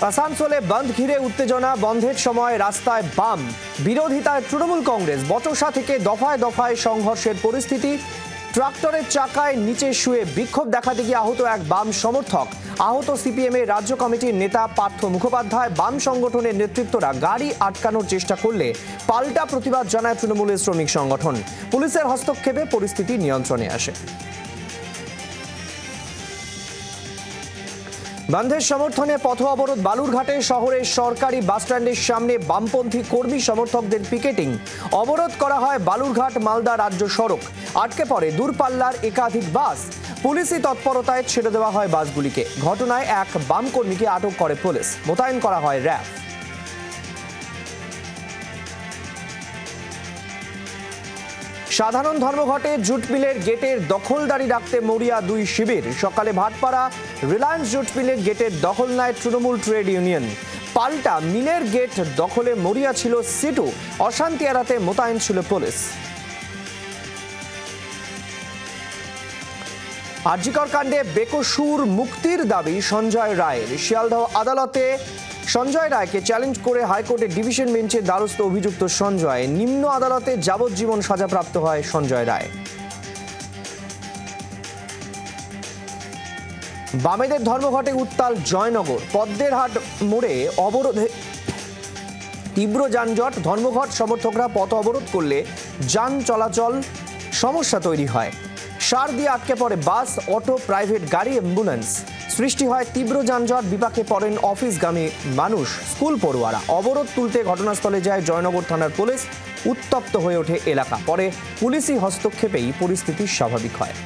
আসানসোলে বন্ধ ঘিরে উত্তেজনা। বন্ধের সময় রাস্তায় বাম বিরোধিতায় তৃণমূল কংগ্রেস। বচসা থেকে দফায় দফায় সংঘর্ষের পরিস্থিতি। ট্রাক্টরের চাকায় নিচে শুয়ে বিক্ষোভ দেখাতে গিয়ে আহত এক বাম সমর্থক। আহত সিপিএমের রাজ্য কমিটির নেতা পার্থ মুখোপাধ্যায়। বাম সংগঠনের নেতৃত্বরা গাড়ি আটকানোর চেষ্টা করলে পাল্টা প্রতিবাদ জানায় তৃণমূলের শ্রমিক সংগঠন। পুলিশের হস্তক্ষেপে পরিস্থিতি নিয়ন্ত্রণে আসে। বন্ধের সমর্থনে পথ অবরোধ। বালুরঘাটে শহরের সরকারি বাসস্ট্যান্ডের সামনে বামপন্থী কর্মী সমর্থকদের পিকেটিং। অবরোধ করা হয় বালুরঘাট মালদা রাজ্য সড়ক। আটকে পড়ে দূরপাল্লার একাধিক বাস। পুলিশি তৎপরতায় ছেড়ে দেওয়া হয় বাসগুলিকে। ঘটনায় এক বাম কর্মীকে আটক করে পুলিশ। মোতায়েন করা হয় র্যাব। সাধারণ ধর্মঘটে জুট মিলের গেটের দখলদারি রাখতে মরিয়া দুই শিবির। সকালে ভাটপাড়া রিলায়েন্স জুট মিলের গেটের দখল নেয় তৃণমূল ট্রেড ইউনিয়ন। পাল্টা মিলের গেট দখলে মরিয়া ছিল সিটু। অশান্তি এড়াতে মোতায়েন ছিল পুলিশ। আরজিকর কাণ্ডে বেকসুর মুক্তির দাবি সঞ্জয় রায়ের। শিয়ালদহ আদালতে সঞ্জয় রায়কে চ্যালেঞ্জ করে হাইকোর্টের ডিভিশন বেঞ্চে দ্বারস্থ অভিযুক্ত সঞ্জয়। নিম্ন আদালতে যাবজ্জীবন সাজাপ্রাপ্ত হয় সঞ্জয় রায়। বামেদের ধর্মঘটে উত্তাল জয়নগর। পদ্মেরহাট মোড়ে অবরোধে তীব্র যানজট। ধর্মঘট সমর্থকরা পথ অবরোধ করলে যান চলাচল সমস্যা তৈরি হয়। সার দিয়ে আটকে পড়ে বাস, অটো, প্রাইভেট গাড়ি, অ্যাম্বুলেন্স। সৃষ্টি হয় তীব্র যানজট। বিপাকে পড়েন অফিসগামী মানুষ, স্কুল পড়ুয়ারা। অবরোধ তুলতে ঘটনাস্থলে যায় জয়নগর থানার পুলিশ। উত্তপ্ত হয়ে ওঠে এলাকা। পরে পুলিশি হস্তক্ষেপেই পরিস্থিতি স্বাভাবিক হয়।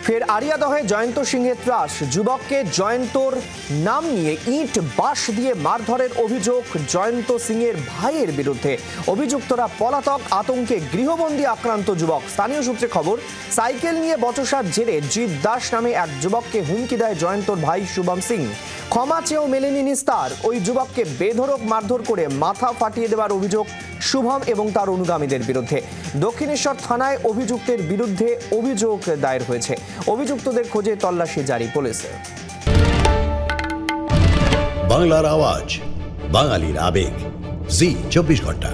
ফের আরিয়াদহে জয়ন্ত সিংহের ত্রাস। যুবককে জয়ন্তর নাম নিয়ে ইট বাঁশ দিয়ে মারধরের অভিযোগ জয়ন্ত সিংহের ভাইয়ের বিরুদ্ধে। অভিযুক্তরা পলাতক। আতঙ্কে গৃহবন্দী আক্রান্ত যুবক। স্থানীয় সূত্রে খবর, সাইকেল নিয়ে বচসার জেরে জিৎ দাস নামে এক যুবককে হুমকি দেয় জয়ন্তর ভাই শুভম সিং। ক্ষমা চেয়েও মেলেনি নিস্তার। ওই যুবককে বেধড়ক মারধর করে মাথা ফাটিয়ে দেওয়ার অভিযোগ শুভম এবং তার অনুগামীদের বিরুদ্ধে। দক্ষিণেশ্বর থানায় অভিযুক্তের বিরুদ্ধে অভিযোগ দায়ের হয়েছে। অভিযুক্তদের খোঁজে তল্লাশি জারি পুলিশের। বাংলার আওয়াজ, বাঙালির আবেগ, জি 24 ঘন্টা।